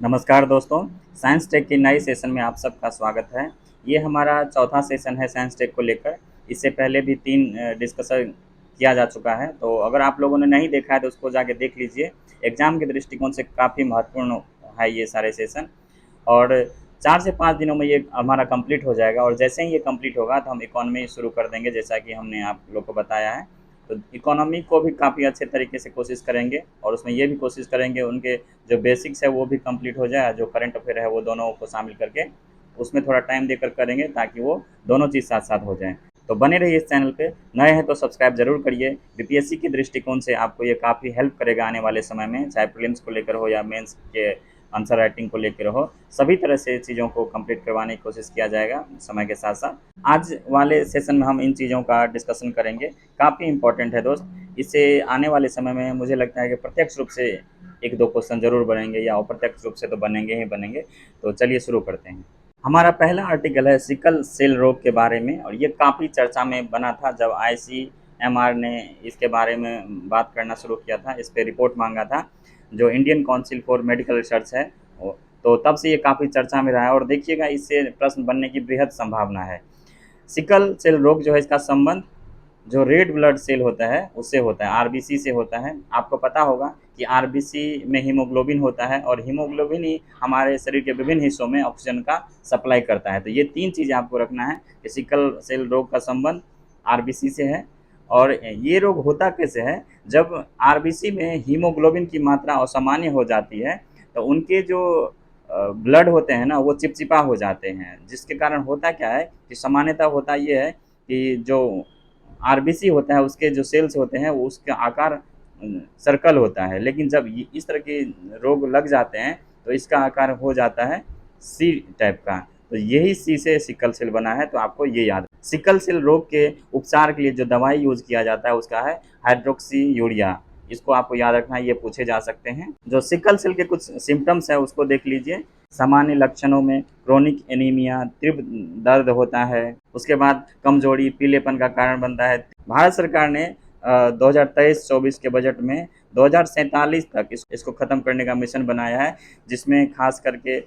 नमस्कार दोस्तों, science tech की नई सेशन में आप सबका स्वागत है। ये हमारा चौथा सेशन है साइंस टेक को लेकर। इससे पहले भी 3 डिस्कशन किया जा चुका है, तो अगर आप लोगों ने नहीं देखा है तो उसको जाके देख लीजिए। एग्ज़ाम के दृष्टिकोण से काफ़ी महत्वपूर्ण है ये सारे सेशन और 4 से 5 दिनों में ये हमारा कंप्लीट हो जाएगा और जैसे ही ये कंप्लीट होगा तो हम इकोनॉमी शुरू कर देंगे जैसा कि हमने आप लोग को बताया है। तो इकोनॉमी को भी काफ़ी अच्छे तरीके से कोशिश करेंगे और उसमें ये भी कोशिश करेंगे उनके जो बेसिक्स है वो भी कंप्लीट हो जाए, जो करंट अफेयर है वो दोनों को शामिल करके उसमें थोड़ा टाइम देकर करेंगे ताकि वो दोनों चीज़ साथ-साथ हो जाएँ। तो बने रहिए इस चैनल पे, नए हैं तो सब्सक्राइब ज़रूर करिए। बीपीएससी के दृष्टिकोण से आपको ये काफ़ी हेल्प करेगा आने वाले समय में, चाहे प्रीलिम्स को लेकर हो या मेंस के आंसर राइटिंग को लेकर हो, सभी तरह से चीज़ों को कंप्लीट करवाने की कोशिश किया जाएगा समय के साथ-साथ। आज वाले सेशन में हम इन चीज़ों का डिस्कशन करेंगे, काफ़ी इम्पोर्टेंट है दोस्त। इससे आने वाले समय में मुझे लगता है कि प्रत्यक्ष रूप से 1-2 क्वेश्चन ज़रूर बनेंगे या अप्रत्यक्ष रूप से तो बनेंगे ही बनेंगे। तो चलिए शुरू करते हैं। हमारा पहला आर्टिकल है सिकल सेल रोग के बारे में और ये काफ़ी चर्चा में बना था जब आईसीएमआर ने इसके बारे में बात करना शुरू किया था, इस पे रिपोर्ट मांगा था, जो Indian council for medical research है। तो तब से ये काफ़ी चर्चा में रहा है और देखिएगा इससे प्रश्न बनने की बेहद संभावना है। सिकल सेल रोग जो है इसका संबंध जो रेड ब्लड सेल होता है उससे होता है, आरबीसी से होता है। आपको पता होगा कि आरबीसी में हीमोग्लोबिन होता है और हीमोग्लोबिन ही हमारे शरीर के विभिन्न हिस्सों में ऑक्सीजन का सप्लाई करता है। तो ये 3 चीज़ें आपको रखना है कि सिकल सेल रोग का संबंध आरबीसी से है और ये रोग होता कैसे है, जब आरबीसी में हीमोग्लोबिन की मात्रा असामान्य हो जाती है, तो उनके जो ब्लड होते हैं ना, वो चिपचिपा हो जाते हैं, जिसके कारण होता क्या है कि सामान्यतः होता ये है कि जो आरबीसी होता है उसके जो सेल्स होते हैं वो उसका आकार सर्कल होता है, लेकिन जब इस तरह के रोग लग जाते हैं तो इसका आकार हो जाता है सी टाइप का। तो यही सी से सिकल सेल बना है, तो आपको ये याद। सिकल सेल रोग के उपचार के लिए जो दवाई यूज किया जाता है उसका है हाइड्रोक्सी यूरिया। इसको आपको याद रखना है, ये पूछे जा सकते हैं। जो सिकल सेल के कुछ सिम्टम्स है उसको देख लीजिए। सामान्य लक्षणों में क्रोनिक एनीमिया, तीव्र दर्द होता है, उसके बाद कमजोरी पीलेपन का कारण बनता है। भारत सरकार ने 2023-24 के बजट में 2047 तक इसको ख़त्म करने का मिशन बनाया है, जिसमें खास करके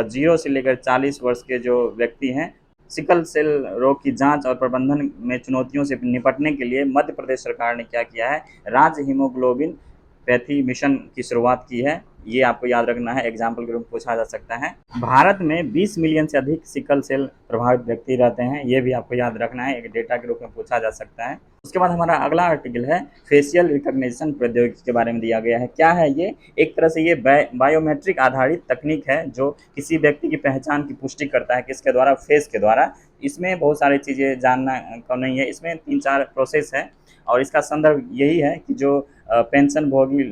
0 से लेकर 40 वर्ष के जो व्यक्ति हैं, सिकल सेल रोग की जांच और प्रबंधन में चुनौतियों से निपटने के लिए मध्य प्रदेश सरकार ने क्या किया है, राज्य हीमोग्लोबिन पैथी मिशन की शुरुआत की है। ये आपको याद रखना है, एग्जाम्पल के रूप में पूछा जा सकता है। भारत में 20 मिलियन से अधिक सिकल सेल प्रभावित व्यक्ति रहते हैं, ये भी आपको याद रखना है, एक डेटा के रूप में पूछा जा सकता है। उसके बाद हमारा अगला आर्टिकल है फेशियल रिकग्निशन प्रौद्योगिकी के बारे में दिया गया है। क्या है ये? एक तरह से ये बायोमेट्रिक आधारित तकनीक है जो किसी व्यक्ति की पहचान की पुष्टि करता है, किसके द्वारा? फेस के द्वारा। इसमें बहुत सारी चीज़ें जानना कम नहीं है, इसमें 3-4 प्रोसेस है और इसका संदर्भ यही है कि जो पेंशन भोगी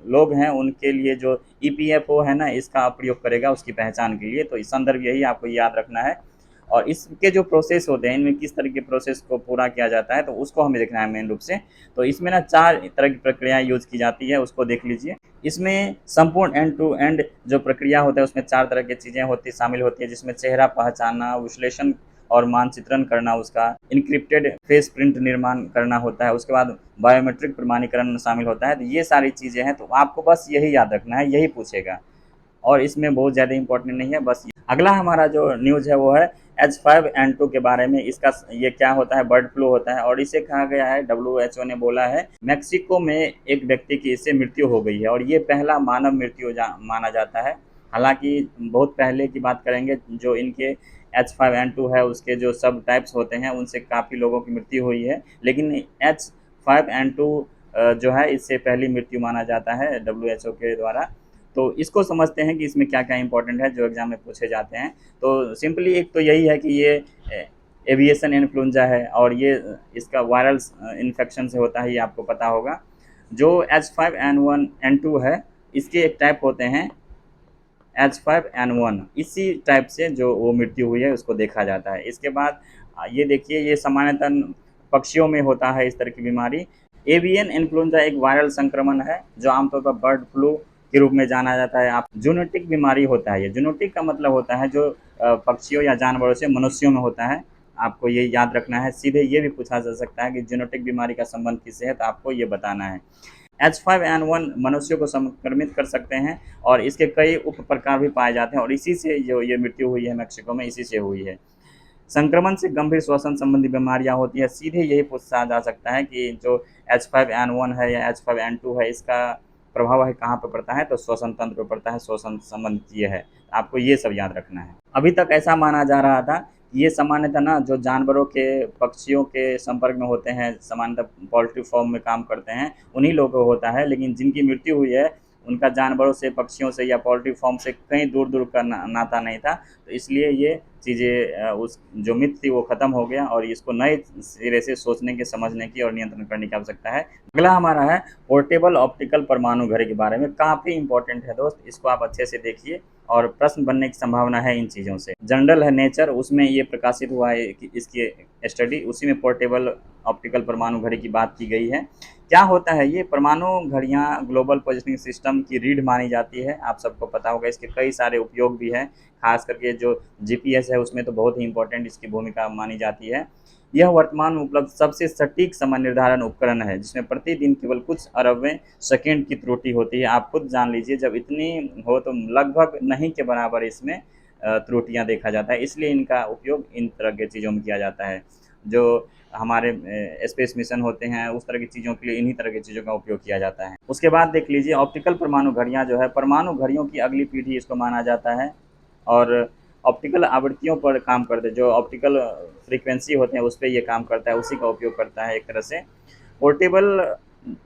लोग हैं उनके लिए जो ईपीएफओ है ना, इसका प्रयोग करेगा उसकी पहचान के लिए। तो इस संदर्भ यही आपको याद रखना है और इसके जो प्रोसेस होते हैं इनमें किस तरह के प्रोसेस को पूरा किया जाता है तो उसको हमें देखना है मेन रूप से। तो इसमें ना 4 तरह की प्रक्रियाएं यूज की जाती है, उसको देख लीजिए। इसमें संपूर्ण एंड टू एंड जो प्रक्रिया होता है उसमें 4 तरह की चीज़ें शामिल होती है, जिसमें चेहरा पहचानना, विश्लेषण और मानचित्रण करना, उसका इनक्रिप्टेड फेस प्रिंट निर्माण करना होता है, उसके बाद बायोमेट्रिक प्रमाणीकरण शामिल होता है। तो ये सारी चीज़ें हैं, तो आपको बस यही याद रखना है, यही पूछेगा और इसमें बहुत ज़्यादा इंपॉर्टेंट नहीं है बस। अगला हमारा जो न्यूज़ है वो है H5N2 के बारे में। इसका ये क्या होता है? बर्ड फ्लू होता है और इसे कहा गया है, WHO ने बोला है, मेक्सिको में एक व्यक्ति की इससे मृत्यु हो गई है और ये पहला मानव मृत्यु माना जाता है। हालांकि बहुत पहले की बात करेंगे जो इनके H5N2 है उसके जो सब टाइप्स होते हैं उनसे काफ़ी लोगों की मृत्यु हुई है, लेकिन H5N2 जो है इससे पहली मृत्यु माना जाता है WHO के द्वारा। तो इसको समझते हैं कि इसमें क्या-क्या इम्पोर्टेंट है जो एग्ज़ाम में पूछे जाते हैं। तो सिंपली एक तो यही है कि ये एविएशन इन्फ्लुएंजा है और ये इसका वायरल इन्फेक्शन से होता है, ये आपको पता होगा। जो H5N1 N2 है इसके एक टाइप होते हैं H5N1, इसी टाइप से जो वो मृत्यु हुई है उसको देखा जाता है। इसके बाद ये देखिए, ये सामान्यतः पक्षियों में होता है इस तरह की बीमारी। एवियन इन्फ्लुएंजा एक वायरल संक्रमण है जो आमतौर पर बर्ड फ्लू के रूप में जाना जाता है। आप जूनोटिक बीमारी होता है, ये जूनोटिक का मतलब होता है जो पक्षियों या जानवरों से मनुष्यों में होता है, आपको ये याद रखना है। सीधे ये भी पूछा जा सकता है कि जूनोटिक बीमारी का संबंध किससे है, तो आपको ये बताना है। H5N1 मनुष्यों को संक्रमित कर सकते हैं और इसके कई उप प्रकार भी पाए जाते हैं और इसी से जो ये मृत्यु हुई है मैक्सिको में, इसी से हुई है। संक्रमण से गंभीर श्वसन संबंधी बीमारियां होती है। सीधे यही पूछा जा सकता है कि जो H5N1 है या H5N2 है, इसका प्रभाव है कहाँ पे पड़ता है, तो श्वसन तंत्र पे पड़ता है, श्वसन संबंधित ये है। आपको ये सब याद रखना है। अभी तक ऐसा माना जा रहा था, ये सामान्यतः ना जो जानवरों के, पक्षियों के संपर्क में होते हैं, सामान्यतः पोल्ट्री फार्म में काम करते हैं, उन्हीं लोगों को होता है, लेकिन जिनकी मृत्यु हुई है उनका जानवरों से, पक्षियों से या पोल्ट्री फार्म से कहीं दूर दूर का नाता नहीं था। तो इसलिए ये चीज़ें उस जो मिथ थी वो ख़त्म हो गया और इसको नए सिरे से सोचने की, समझने की और नियंत्रण करने की आवश्यकता है। अगला हमारा है पोर्टेबल ऑप्टिकल परमाणु घड़ी के बारे में। काफ़ी इंपॉर्टेंट है दोस्त, इसको आप अच्छे से देखिए और प्रश्न बनने की संभावना है इन चीज़ों से। जर्नल है नेचर, उसमें ये प्रकाशित हुआ है कि इसकी स्टडी, उसी में पोर्टेबल ऑप्टिकल परमाणु घड़ी की बात की गई है। क्या होता है ये परमाणु घड़ियाँ ग्लोबल पोजिशनिंग सिस्टम की रीढ़ मानी जाती है, आप सबको पता होगा। इसके कई सारे उपयोग भी हैं, खास करके जो जीपीएस है उसमें तो बहुत ही इंपॉर्टेंट इसकी भूमिका मानी जाती है। यह वर्तमान में उपलब्ध सबसे सटीक समय निर्धारण उपकरण है, जिसमें प्रतिदिन केवल कुछ अरबवें सेकेंड की त्रुटि होती है। आप खुद जान लीजिए, जब इतनी हो तो लगभग नहीं के बराबर इसमें त्रुटियां देखा जाता है। इसलिए इनका उपयोग इन तरह की चीज़ों में किया जाता है। जो हमारे स्पेस मिशन होते हैं, उस तरह की चीज़ों के लिए इन्हीं तरह की चीज़ों का उपयोग किया जाता है। उसके बाद देख लीजिए, ऑप्टिकल परमाणु घड़ियाँ जो है, परमाणु घड़ियों की अगली पीढ़ी इसको माना जाता है और ऑप्टिकल आवृत्तियों पर काम करते हैं, जो ऑप्टिकल फ्रीक्वेंसी होते हैं उस पर ये काम करता है, उसी का उपयोग करता है एक तरह से। पोर्टेबल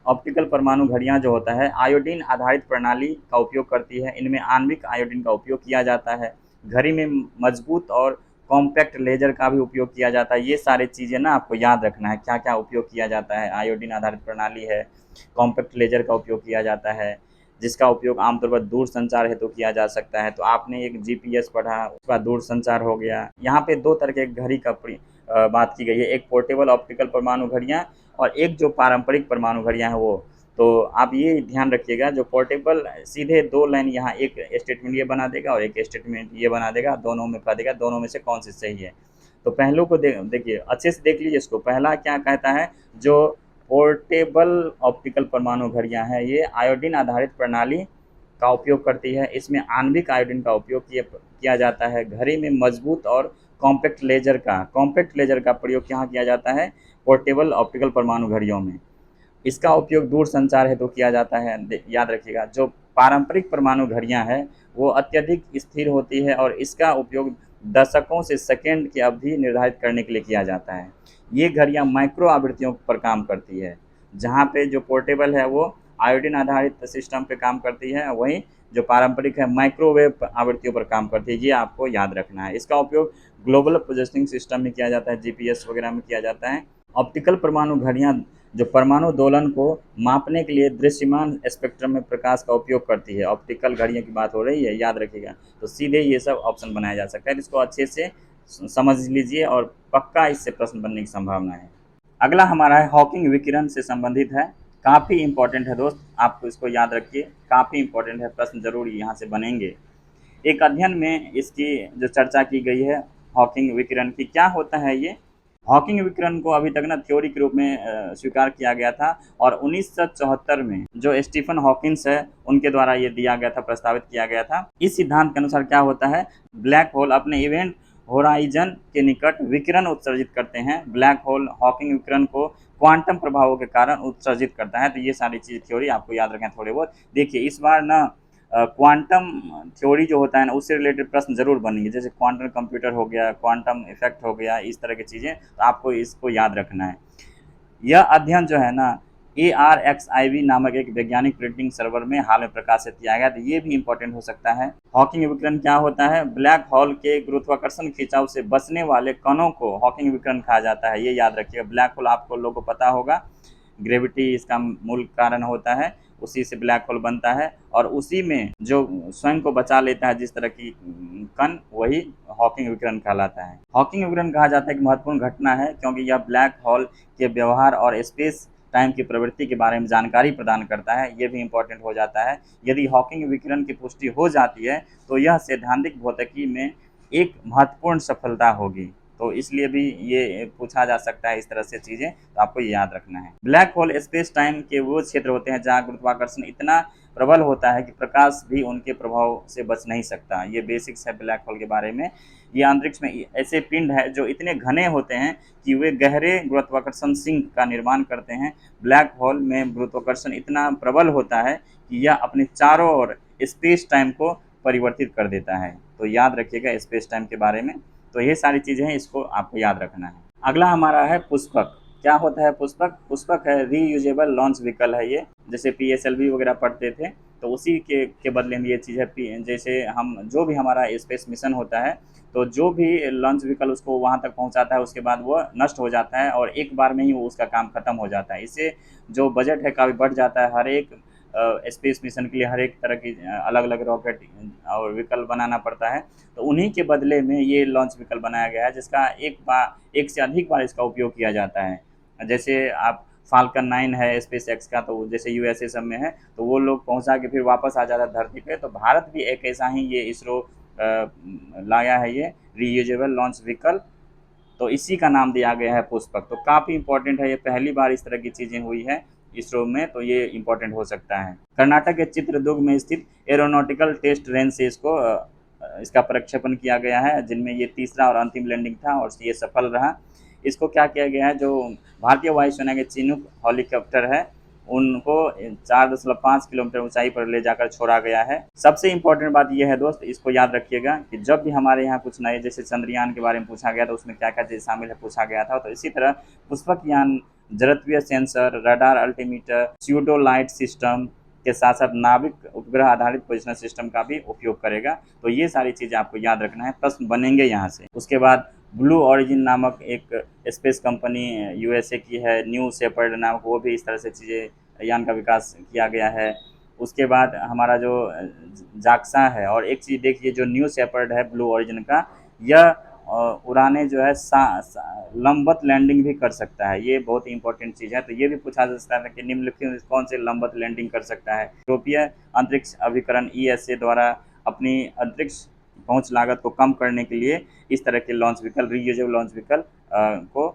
ऑप्टिकल परमाणु घड़ियाँ जो होता है, आयोडीन आधारित प्रणाली का उपयोग करती है। इनमें आणविक आयोडीन का उपयोग किया जाता है। घड़ी में मजबूत और कॉम्पैक्ट लेजर का भी उपयोग किया जाता है। ये सारी चीज़ें ना आपको याद रखना है, क्या क्या उपयोग किया जाता है। आयोडीन आधारित प्रणाली है, कॉम्पैक्ट लेजर का उपयोग किया जाता है, जिसका उपयोग आमतौर पर दूर संचार हेतु किया जा सकता है। तो आपने एक जीपीएस पढ़ा, उसके बाद दूर संचार हो गया। यहाँ पे दो तरह के घड़ी का बात की गई है, एक पोर्टेबल ऑप्टिकल परमाणु घड़ियाँ और एक जो पारंपरिक परमाणु घड़ियाँ हैं वो। तो आप ये ध्यान रखिएगा, जो पोर्टेबल सीधे दो लाइन यहाँ एक स्टेटमेंट ये बना देगा और एक स्टेटमेंट ये बना देगा, दोनों में कह देगा दोनों में से कौन सी सही है। तो पहलू को देखिए अच्छे से, देख लीजिए इसको। पहला क्या कहता है, जो पोर्टेबल ऑप्टिकल परमाणु घड़ियाँ हैं ये आयोडीन आधारित प्रणाली का उपयोग करती है। इसमें आणविक आयोडीन का उपयोग किया जाता है। घड़ी में मजबूत और कॉम्पैक्ट लेजर का प्रयोग यहाँ किया जाता है पोर्टेबल ऑप्टिकल परमाणु घड़ियों में। इसका उपयोग दूर संचार हेतु किया जाता है। याद रखिएगा, जो पारंपरिक परमाणु घड़ियाँ हैं वो अत्यधिक स्थिर होती है और इसका उपयोग दशकों से सेकेंड की अवधि निर्धारित करने के लिए किया जाता है। ये घड़ियाँ माइक्रो आवृत्तियों पर काम करती है, जहाँ पे जो पोर्टेबल है वो आयोडीन आधारित सिस्टम पे काम करती है, वहीं जो पारंपरिक है माइक्रोवेव आवृत्तियों पर काम करती है। ये आपको याद रखना है। इसका उपयोग ग्लोबल पोजिशनिंग सिस्टम में किया जाता है, जीपीएस वगैरह में किया जाता है। ऑप्टिकल परमाणु घड़ियाँ जो परमाणु दोलन को मापने के लिए दृश्यमान स्पेक्ट्रम में प्रकाश का उपयोग करती है। ऑप्टिकल घड़ियों की बात हो रही है, याद रखिएगा। तो सीधे ये सब ऑप्शन बनाया जा सकता है, इसको अच्छे से समझ लीजिए और पक्का इससे प्रश्न बनने की संभावना है। अगला हमारा है हॉकिंग विकिरण से संबंधित है। काफ़ी इंपॉर्टेंट है दोस्त, आपको इसको याद रखिए, काफ़ी इंपॉर्टेंट है, प्रश्न जरूर यहाँ से बनेंगे। एक अध्ययन में इसकी जो चर्चा की गई है हॉकिंग विकिरण की, क्या होता है ये। हॉकिंग विकिरण को अभी तक ना थ्योरी के रूप में स्वीकार किया गया था और 1974 में जो स्टीफन हॉकिंस है उनके द्वारा ये दिया गया था, प्रस्तावित किया गया था। इस सिद्धांत के अनुसार क्या होता है, ब्लैक होल अपने इवेंट होराइजन के निकट विकिरण उत्सर्जित करते हैं। ब्लैक होल हॉकिंग विकिरण को क्वांटम प्रभावों के कारण उत्सर्जित करता है। तो ये सारी चीज़ थ्योरी आपको याद रखें थोड़े बहुत। देखिए इस बार ना क्वांटम थ्योरी जो होता है ना उससे रिलेटेड प्रश्न जरूर बनेंगे, जैसे क्वांटम कंप्यूटर हो गया, क्वांटम इफेक्ट हो गया, इस तरह की चीज़ें। तो आपको इसको याद रखना है। यह अध्ययन जो है ना ARXIV नामक एक वैज्ञानिक प्रिंटिंग सर्वर में हाल में प्रकाशित किया गया। तो ये भी इंपॉर्टेंट हो सकता है। हॉकिंग विकिरण क्या होता है, ब्लैक होल के गुरुत्वाकर्षण खिंचाव से बचने वाले कणों को हॉकिंग विकिरण कहा जाता है। ये याद रखिएगा। ब्लैक होल आपको लोगों को पता होगा, ग्रेविटी इसका मूल कारण होता है, उसी से ब्लैक होल बनता है और उसी में जो स्वयं को बचा लेता है जिस तरह की कण, वही हॉकिंग विकिरण कहलाता है। हॉकिंग विकिरण कहा जाता है कि महत्वपूर्ण घटना है क्योंकि यह ब्लैक होल के व्यवहार और स्पेस टाइम की प्रवृत्ति के बारे में जानकारी प्रदान करता है। ये भी इंपॉर्टेंट हो जाता है। यदि हॉकिंग विकिरण की पुष्टि हो जाती है तो यह सैद्धांतिक भौतिकी में एक महत्वपूर्ण सफलता होगी। तो इसलिए भी ये पूछा जा सकता है इस तरह से चीज़ें, तो आपको ये याद रखना है। ब्लैक होल स्पेस टाइम के वो क्षेत्र होते हैं जहाँ गुरुत्वाकर्षण इतना प्रबल होता है कि प्रकाश भी उनके प्रभाव से बच नहीं सकता। ये बेसिक्स है ब्लैक होल के बारे में। ये अंतरिक्ष में ऐसे पिंड है जो इतने घने होते हैं कि वे गहरे गुरुत्वाकर्षण सिंक का निर्माण करते हैं। ब्लैक होल में गुरुत्वाकर्षण इतना प्रबल होता है कि यह अपने चारों ओर स्पेस टाइम को परिवर्तित कर देता है। तो याद रखिएगा स्पेस टाइम के बारे में। तो ये सारी चीज़ें हैं, इसको आपको याद रखना है। अगला हमारा है पुष्पक। क्या होता है पुष्पक? पुष्पक है रीयूजेबल लॉन्च व्हीकल है ये। जैसे PSLV वगैरह पढ़ते थे तो उसी के बदले में ये चीज़ है। जैसे हम जो भी हमारा स्पेस मिशन होता है तो जो भी लॉन्च व्हीकल उसको वहाँ तक पहुँचाता है उसके बाद वो नष्ट हो जाता है और एक बार में ही वो उसका काम खत्म हो जाता है। इससे जो बजट है काफ़ी बढ़ जाता है। हर एक स्पेस मिशन के लिए हर एक तरह की अलग अलग रॉकेट और व्हीकल बनाना पड़ता है। तो उन्हीं के बदले में ये लॉन्च व्हीकल बनाया गया है जिसका एक से अधिक बार इसका उपयोग किया जाता है। जैसे आप फाल्कन 9 है स्पेस एक्स का, तो जैसे USA सब में है तो वो लोग पहुंचा के फिर वापस आ जाता है धरती पे। तो भारत भी एक ऐसा ही ये इसरो लाया है ये रीयूजेबल लॉन्च व्हीकल, तो इसी का नाम दिया गया है पुष्पक। तो काफ़ी इंपॉर्टेंट है, ये पहली बार इस तरह की चीज़ें हुई है इसरो में, तो ये इंपॉर्टेंट हो सकता है। कर्नाटक के चित्रदुर्ग में स्थित एरोनॉटिकल टेस्ट रेंज से इसका प्रक्षेपण किया गया है, जिनमें ये तीसरा और अंतिम लैंडिंग था और ये सफल रहा। इसको क्या किया गया है, जो भारतीय वायुसेना के चिनूक हेलीकॉप्टर है उनको 4.5 किलोमीटर ऊंचाई पर ले जाकर छोड़ा गया है। सबसे इम्पोर्टेंट बात यह है दोस्त, इसको याद रखिएगा कि जब भी हमारे यहाँ कुछ नए जैसे चंद्रयान के बारे में पूछा गया तो उसमें क्या क्या चीज़ शामिल है पूछा गया था, तो इसी तरह पुष्पक यान जड़त्वीय सेंसर, रडार अल्टीमीटर, स्यूडोलाइट सिस्टम के साथ साथ नाविक उपग्रह आधारित पोजिशनल सिस्टम का भी उपयोग करेगा। तो ये सारी चीज़ें आपको याद रखना है, प्रश्न बनेंगे यहाँ से। उसके बाद ब्लू ऑरिजिन नामक एक स्पेस कंपनी USA की है, न्यू शेपर्ड नामक, वो भी इस तरह से चीज़ें यान का विकास किया गया है। उसके बाद हमारा जो जाक्सा है, और एक चीज़ देखिए जो न्यू शेपर्ड है ब्लू ऑरिजिन का, यह उड़ाने जो है लंबवत लैंडिंग भी कर सकता है। ये बहुत ही इंपॉर्टेंट चीज़ है। तो ये भी पूछा जा सकता है कि निम्नलिखित में कौन से लंबवत लैंडिंग कर सकता है। यूरोपीय अंतरिक्ष अभिकरण ESA द्वारा अपनी अंतरिक्ष पहुंच लागत को कम करने के लिए इस तरह के launch vehicle, reusable launch vehicle को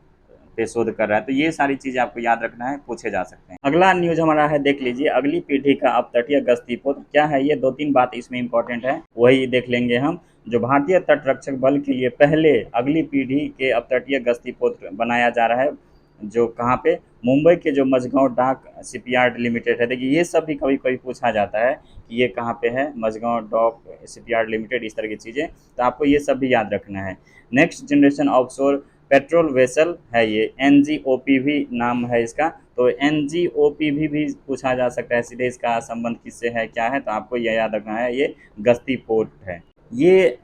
पे शोध कर रहा है। तो ये सारी चीज़ें आपको याद रखना है, पूछे जा सकते हैं। अगला न्यूज हमारा है, देख लीजिए, अगली पीढ़ी का अपतटीय गश्तीपोत। क्या है ये? 2-3 बात इसमें इंपॉर्टेंट है, वही देख लेंगे हम। जो भारतीय तटरक्षक बल के लिए पहले अगली पीढ़ी के अपतटीय गश्तीपोत बनाया जा रहा है, जो कहाँ पे? मुंबई के जो मझगांव डाक शिपयार्ड लिमिटेड है। देखिए ये सब भी कभी कभी पूछा जाता है कि ये कहाँ पे है, मझगांव डॉक शिपयार्ड लिमिटेड, इस तरह की चीज़ें, तो आपको ये सब भी याद रखना है। Next generation offshore patrol vessel है ये, NGOPV नाम है इसका। तो NGOPV भी पूछा जा सकता है, सीधे इसका संबंध किससे है, क्या है, तो आपको यह याद रखना है, ये गश्ती पोत है। ये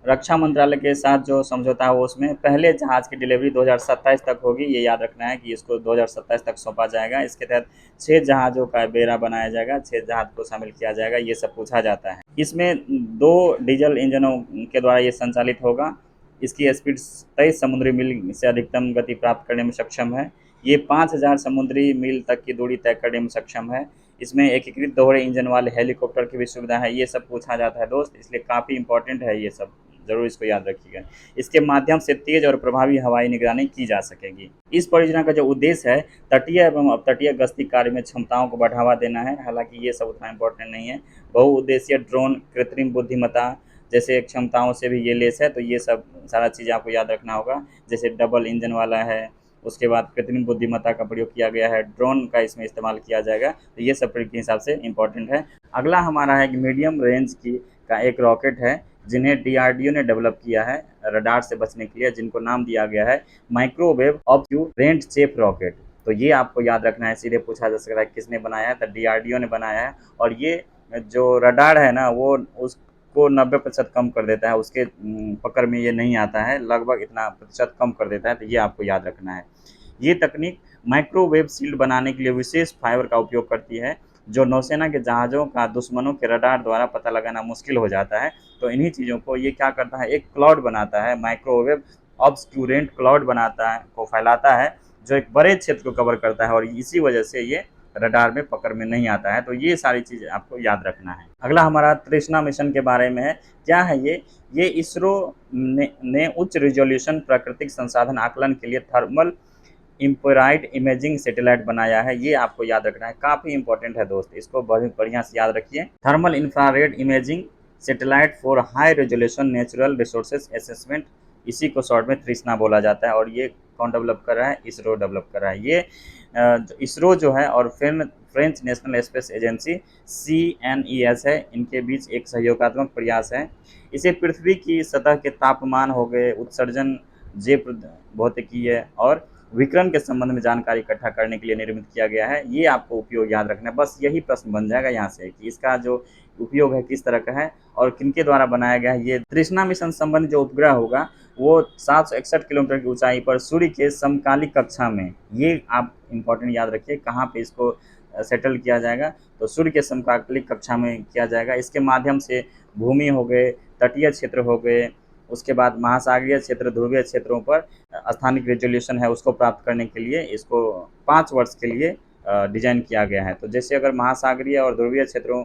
रक्षा मंत्रालय के साथ जो समझौता है उसमें पहले जहाज़ की डिलीवरी 2027 तक होगी। ये याद रखना है कि इसको 2027 तक सौंपा जाएगा। इसके तहत 6 जहाज़ों का बेड़ा बनाया जाएगा, 6 जहाज़ को शामिल किया जाएगा, ये सब पूछा जाता है। इसमें 2 डीजल इंजनों के द्वारा ये संचालित होगा। इसकी स्पीड 23 समुद्री मील से अधिकतम गति प्राप्त करने में सक्षम है। ये 5000 समुद्री मील तक की दूरी तय करने में सक्षम है। इसमें एकीकृत दोहरे इंजन वाले हेलीकॉप्टर की भी सुविधा है। ये सब पूछा जाता है दोस्त, इसलिए काफ़ी इंपॉर्टेंट है ये सब, जरूर इसको याद रखिएगा। इसके माध्यम से तेज और प्रभावी हवाई निगरानी की जा सकेगी। इस परियोजना का जो उद्देश्य है, तटीय एवं अपतटीय गश्ती कार्य में क्षमताओं को बढ़ावा देना है। हालांकि ये सब उतना इंपॉर्टेंट नहीं है। बहुउद्देशीय ड्रोन, कृत्रिम बुद्धिमत्ता जैसे क्षमताओं से भी ये लेस है। तो ये सब सारा चीज़ आपको याद रखना होगा। जैसे डबल इंजन वाला है, उसके बाद कृत्रिम बुद्धिमत्ता का प्रयोग किया गया है, ड्रोन का इसमें इस्तेमाल किया जाएगा। तो ये सब के हिसाब से इम्पोर्टेंट है। अगला हमारा है कि मीडियम रेंज का एक रॉकेट है जिन्हें DRDO ने डेवलप किया है रडार से बचने के लिए, जिनको नाम दिया गया है माइक्रोवेव ऑब्ट्यूरेंट चेप रॉकेट। तो ये आपको याद रखना है, सीधे पूछा जा सकता है किसने बनाया है, तो DRDO ने बनाया है। और ये जो रडार है ना, वो उसको 90% कम कर देता है, उसके पकड़ में ये नहीं आता है, लगभग इतना प्रतिशत कम कर देता है। तो ये आपको याद रखना है। ये तकनीक माइक्रोवेव शील्ड बनाने के लिए विशेष फाइबर का उपयोग करती है, जो नौसेना के जहाज़ों का दुश्मनों के रडार द्वारा पता लगाना मुश्किल हो जाता है। तो इन्हीं चीज़ों को ये क्या करता है, एक क्लाउड बनाता है, माइक्रोवेव ऑब्स्क्यूरेंट क्लाउड बनाता है, को फैलाता है, जो एक बड़े क्षेत्र को कवर करता है। और इसी वजह से ये रडार में पकड़ में नहीं आता है। तो ये सारी चीज़ें आपको याद रखना है। अगला हमारा तृष्णा मिशन के बारे में है। क्या है ये इसरो ने उच्च रिजोल्यूशन प्राकृतिक संसाधन आकलन के लिए थर्मल इंफ्रारेड इमेजिंग सैटेलाइट बनाया है। ये आपको याद रखना है, काफ़ी इंपॉर्टेंट है दोस्त, इसको बढ़िया से याद रखिए। Thermal infrared imaging satellite for high resolution natural resources assessment, इसी को शॉर्ट में तृष्णा बोला जाता है। और ये कौन डेवलप कर रहा है? इसरो डेवलप कर रहा है। ये इसरो जो है और French national space agency CNES है, इनके बीच एक सहयोगात्मक प्रयास है। इसे पृथ्वी की सतह के तापमान हो गए, उत्सर्जन, जैव भौतिकीय और विकिरण के संबंध में जानकारी इकट्ठा करने के लिए निर्मित किया गया है। ये आपको उपयोग याद रखना है। बस यही प्रश्न बन जाएगा यहाँ से कि इसका जो उपयोग है किस तरह का है और किनके द्वारा बनाया गया है। ये तृष्णा मिशन संबंधी जो उपग्रह होगा वो 761 किलोमीटर की ऊंचाई पर सूर्य के समकालिक कक्षा में, ये आप इम्पोर्टेंट याद रखिए, कहाँ पे इसको सेटल किया जाएगा, तो सूर्य के समकालिक कक्षा में किया जाएगा। इसके माध्यम से भूमि हो गए, तटीय क्षेत्र हो गए, उसके बाद महासागरीय क्षेत्र, ध्रुवीय क्षेत्रों पर स्थानिक रेजोल्यूशन है उसको प्राप्त करने के लिए इसको 5 वर्ष के लिए डिजाइन किया गया है। तो जैसे अगर महासागरीय और ध्रुवीय क्षेत्रों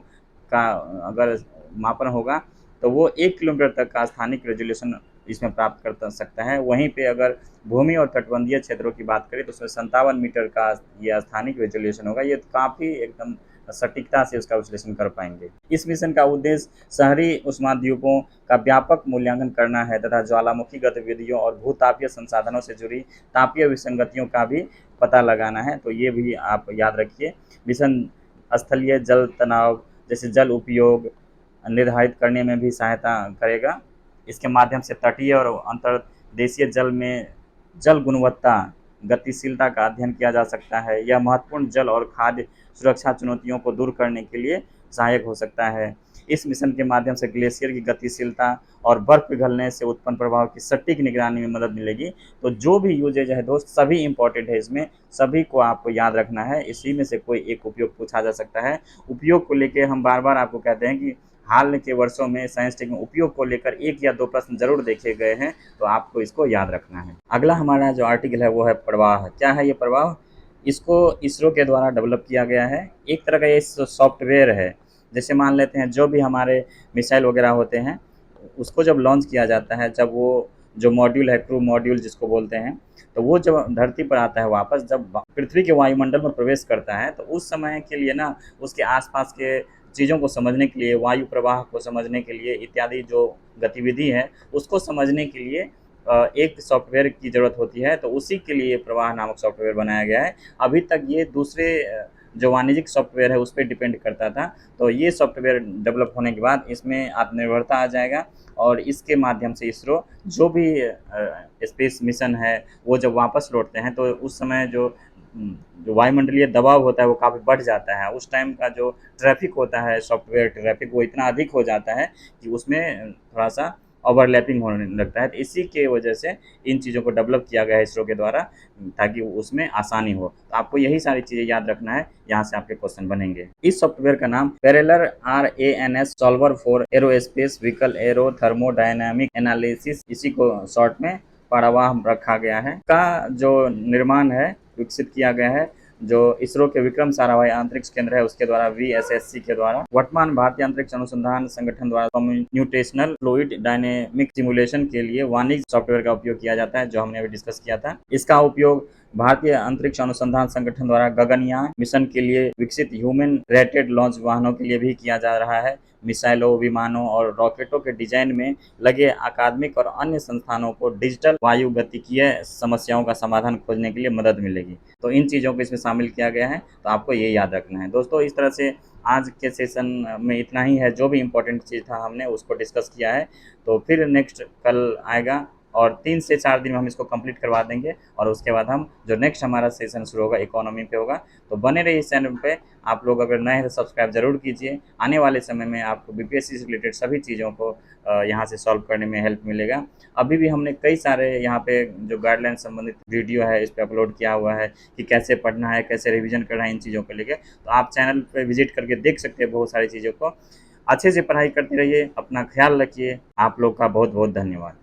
का अगर मापन होगा तो वो 1 किलोमीटर तक का स्थानिक रेजोल्यूशन इसमें प्राप्त कर सकता है। वहीं पे अगर भूमि और तटबंधीय क्षेत्रों की बात करें तो उसमें 57 मीटर का ये स्थानिक रेजोल्यूशन होगा। ये काफ़ी एकदम सटीकता से उसका विश्लेषण कर पाएंगे। इस मिशन का उद्देश्य शहरी उष्माद्वीपों का व्यापक मूल्यांकन करना है तथा ज्वालामुखी गतिविधियों और भूतापीय संसाधनों से जुड़ी तापीय विसंगतियों का भी पता लगाना है। तो ये भी आप याद रखिए। मिशन स्थलीय जल तनाव जैसे जल उपयोग निर्धारित करने में भी सहायता करेगा। इसके माध्यम से तटीय और अंतर्देशीय जल में जल गुणवत्ता गतिशीलता का अध्ययन किया जा सकता है। यह महत्वपूर्ण जल और खाद्य सुरक्षा चुनौतियों को दूर करने के लिए सहायक हो सकता है। इस मिशन के माध्यम से ग्लेशियर की गतिशीलता और बर्फ पिघलने से उत्पन्न प्रभाव की सटीक निगरानी में मदद मिलेगी। तो जो भी यूजेज है दोस्त सभी इंपॉर्टेंट है, इसमें सभी को आपको याद रखना है। इसी में से कोई एक उपयोग पूछा जा सकता है। उपयोग को लेकर हम बार बार आपको कहते हैं कि हाल के वर्षों में साइंस टेक में उपयोग को लेकर 1 या 2 प्रश्न जरूर देखे गए हैं, तो आपको इसको याद रखना है। अगला हमारा जो आर्टिकल है वो है प्रवाह। क्या है ये प्रवाह? इसको इसरो के द्वारा डेवलप किया गया है। एक तरह का ये सॉफ्टवेयर है। जैसे मान लेते हैं जो भी हमारे मिसाइल वगैरह होते हैं उसको जब लॉन्च किया जाता है, जब वो जो मॉड्यूल है क्रू मॉड्यूल जिसको बोलते हैं, तो वो जब धरती पर आता है वापस, जब पृथ्वी के वायुमंडल में प्रवेश करता है तो उस समय के लिए ना उसके आसपास के चीज़ों को समझने के लिए, वायु प्रवाह को समझने के लिए इत्यादि जो गतिविधि है उसको समझने के लिए एक सॉफ्टवेयर की ज़रूरत होती है। तो उसी के लिए प्रवाह नामक सॉफ्टवेयर बनाया गया है। अभी तक ये दूसरे जो वाणिज्यिक सॉफ्टवेयर है उस पर डिपेंड करता था। तो ये सॉफ्टवेयर डेवलप होने के बाद इसमें आत्मनिर्भरता आ जाएगा और इसके माध्यम से इसरो जो भी स्पेस मिशन है वो जब वापस लौटते हैं तो उस समय जो वायुमंडलीय दबाव होता है वो काफ़ी बढ़ जाता है। उस टाइम का जो ट्रैफिक होता है, सॉफ्टवेयर ट्रैफिक, वो इतना अधिक हो जाता है कि उसमें थोड़ा सा ओवरलैपिंग होने लगता है। तो इसी के वजह से इन चीज़ों को डेवलप किया गया है इसरो के द्वारा ताकि उसमें आसानी हो। तो आपको यही सारी चीज़ें याद रखना है, यहाँ से आपके क्वेश्चन बनेंगे। इस सॉफ्टवेयर का नाम parallel RANS solver for aerospace vehicle arrow thermodynamic analysis, इसी को शॉर्ट में प्रवाह रखा गया है, का जो निर्माण है विकसित किया गया है जो इसरो के विक्रम साराभाई अंतरिक्ष केंद्र है उसके द्वारा VSSC के द्वारा वर्तमान भारतीय अंतरिक्ष अनुसंधान संगठन द्वारा कम्प्यूटेशनल फ्लूइड डायनेमिक सिमुलेशन के लिए वाणिज्यिक सॉफ्टवेयर का उपयोग किया जाता है, जो हमने अभी डिस्कस किया था। इसका उपयोग भारतीय अंतरिक्ष अनुसंधान संगठन द्वारा गगनयान मिशन के लिए विकसित ह्यूमन रेटेड लॉन्च वाहनों के लिए भी किया जा रहा है। मिसाइलों, विमानों और रॉकेटों के डिजाइन में लगे अकादमिक और अन्य संस्थानों को डिजिटल वायुगतिकीय समस्याओं का समाधान खोजने के लिए मदद मिलेगी। तो इन चीज़ों को इसमें शामिल किया गया है, तो आपको ये याद रखना है दोस्तों। इस तरह से आज के सेशन में इतना ही है। जो भी इम्पोर्टेंट चीज़ था हमने उसको डिस्कस किया है। तो फिर नेक्स्ट कल आएगा और 3 से 4 दिन में हम इसको कंप्लीट करवा देंगे और उसके बाद हम जो नेक्स्ट हमारा सेशन शुरू होगा इकोनॉमी पे होगा। तो बने रहिए इस चैनल पे। आप लोग अगर नए हैं तो सब्सक्राइब जरूर कीजिए। आने वाले समय में आपको BPSC से रिलेटेड सभी चीज़ों को यहाँ से सॉल्व करने में हेल्प मिलेगा। अभी भी हमने कई सारे यहाँ पे जो गाइडलाइन संबंधित वीडियो है इस पर अपलोड किया हुआ है कि कैसे पढ़ना है, कैसे रिविजन करना है इन चीज़ों को लेकर। तो आप चैनल पर विजिट करके देख सकते हैं बहुत सारी चीज़ों को। अच्छे से पढ़ाई करते रहिए, अपना ख्याल रखिए। आप लोग का बहुत बहुत धन्यवाद।